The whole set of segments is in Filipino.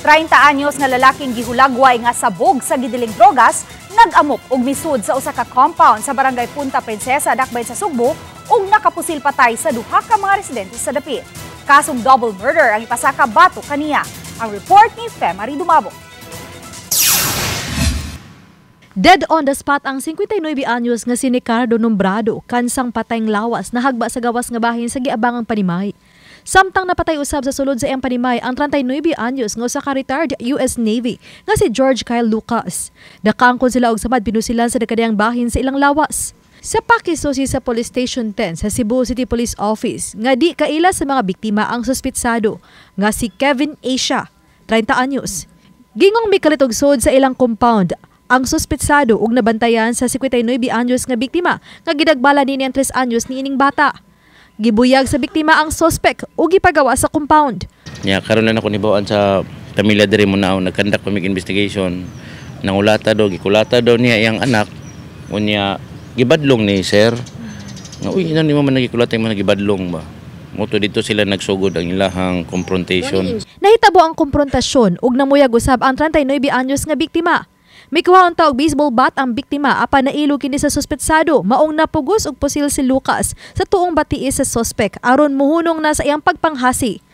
30 anyos nga lalaking gihulagway nga sabog sa gidiling drogas nag-amok og misud sa usa ka compound sa barangay Punta Princesa, dakbayn sa Sugbo ug nakapusil patay sa duha ka mga residente sa dapit. Kasong double murder ang ipasaka bato kaniya. Ang report ni Femari Dumabo. Dead on the spot ang 59 anyos nga si Ricardo Nombrado, kansang patayng lawas na hagba sa gawas nga bahin sa giabangang Panimay. Samtang napatay usab sa sulod sa iyang Panimay ang 39 anyos nga usa ka retired US Navy nga si George Kyle Lucas. Nakangkon sila og samad pinusilan sa dekadayang bahin sa ilang lawas. Sa pakisosi sa Police Station 10 sa Cebu City Police Office nga di kaila sa mga biktima ang suspitsado nga si Kevin Asia, 30 anyos. Gingong mikalit og sud sa ilang compound ang suspitsado ug nabantayan sa 59 anyos nga biktima nga gidagbala ni 3 anyos ni ining bata. Gibuyag sa biktima ang suspect ug gipagawa sa compound. Karon na nako nibawaan sa pamilya diri mo na nagkandak pamig investigation. Nangulata do, gikulata do niya iyang anak. Unya gibadlong ni sir. Nga uy ina ni mo man nagikulata man nagibadlong ba. Moto dito sila nagsugod ang ilahang confrontation. Nahitabo ang komprontasyon ug namuyag usab ang 39 anyos nga biktima. May kuhaon taog baseball bat ang biktima apan nailog kini sa suspetsado maong napugos og pusil si Lucas sa tuong batiis sa suspect aron muhunong na sa iyang pagpanghasi.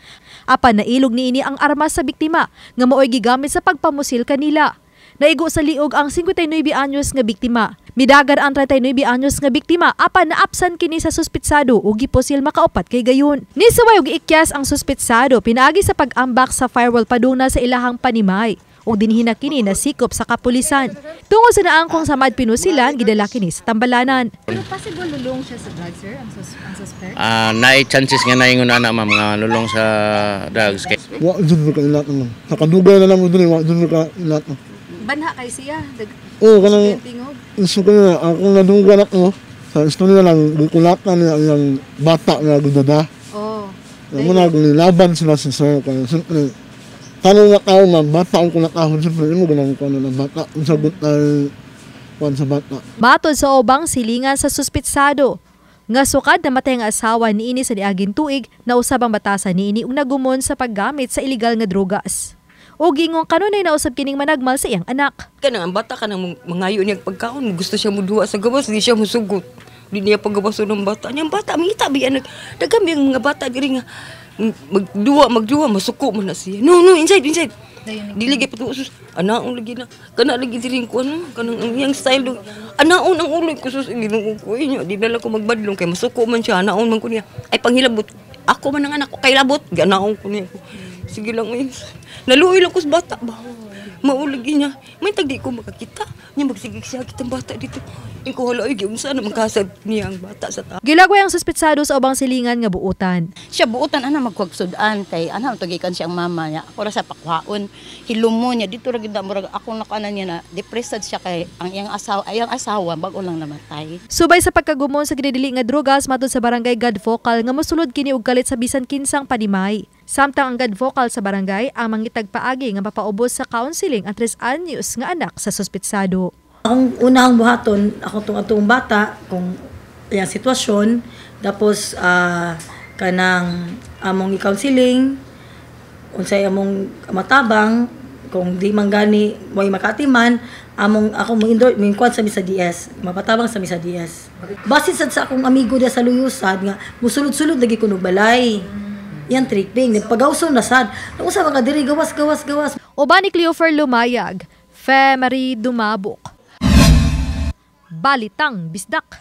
Apan nailog niini ang armas sa biktima nga maoy gigamit sa pagpamusil kanila. Naigo sa liog ang 59 anyos nga biktima. Midagan ang 39 anyos nga biktima apan naapsan kini sa suspetsado ug gipusil makaupat kay gayon. Nisuway og ikyas ang suspetsado pinaagi sa pag-ambak sa firewall paduna sa ilahang Panimay. O dinhina kini na sikop sa kapulisan. Tungod sa naangkong samad pinusilan, gidala kini sa tambalanan. Pero possible lulong siya sa drug, sir, ang suspect? Naay chances nga naingon na ma'am nga lulong sa drugs. Wa dun ka ilat mo. Nakadugay na lang mo dun, wa dun ka ilat mo. Banha kay siya. Oo, kanang iso ka na, ako naduga na ko. Sa istorya lang, bukulatan niya ang bata na gudada. Oo. Mo na laban sila sa sir. Tanong na tao na bata ang kunakahon siyempre mo ganang ko na bata ang sagot na sa bata. Matod sa ubang silingan sa suspitsado nga sukad namatay ang asawa niini sa niaging tuig na usab ang batasan niini ug nagumon sa paggamit sa illegal nga drogas. O gingong kanunay na usab kining managmal sa iyang anak. Kanang ang bata kanang mangayo niya pagkaon, gusto siya muduwa sa gawas, di siya musugot. Di niya paggawaso ng bata. Niyang bata mangita biya nagami ang mga bata diri nga magduwa masuko man na siya. No, inside. Diligay pa to usus. Anaon lagi na. Kana lagi diri ko kanang iyang style do. Anaon ang uloy ko sus Ginoo ko niya. Di dala ko magbadlong kay masuko man siya. Anaon man ko niya. Ay panghilabot. Ako man ang anak ko kay labot. Ganaon ko niya. Sige lang ngayon. Naluoy lang ko sa bata ba. Maulagi niya. May tagdi ko makakita. Niya magsigig siya kitang bata dito. Yung ko haloy, giunsa na magkasad niya ang bata sa tao. Gilagway ang suspitsado sa ubang silingan nga buutan. Siya buutan, magkwagsudan. Kay, tugikan siyang mama niya. Ako ra sa pakwaon. Hilumo niya. Dito rin murag ako nakanan niya na depressed siya kay ang iyang asawa bago lang namatay. Subay sa pagkagumon sa ginidili nga drogas matod sa barangay God Vocal nga mosulod kini og kalit sa bisan kinsang Panimay. Samtang ang God Vocal sa barangay ang mangitag paagi nga mapaubos sa counseling ang 3 anyos nga anak sa suspitsado. Akong unang buhaton, ako itong bata, kung yung sitwasyon, tapos kanang among i-counseling, kung sa among matabang, kung di man gani, may makatiman, ako mo indoor, may kwan sa misa DS, mapatabang sa misa DS. Basin sa akong amigo dia sa luyusad, nga, musulod-sulod lagi ko balay. Yan tripping, pag-awson na sad. Naku sa mga diri, gawas. Uban ni Cleofer Lumayag, Femari Dumabok. Balitang Bisdak.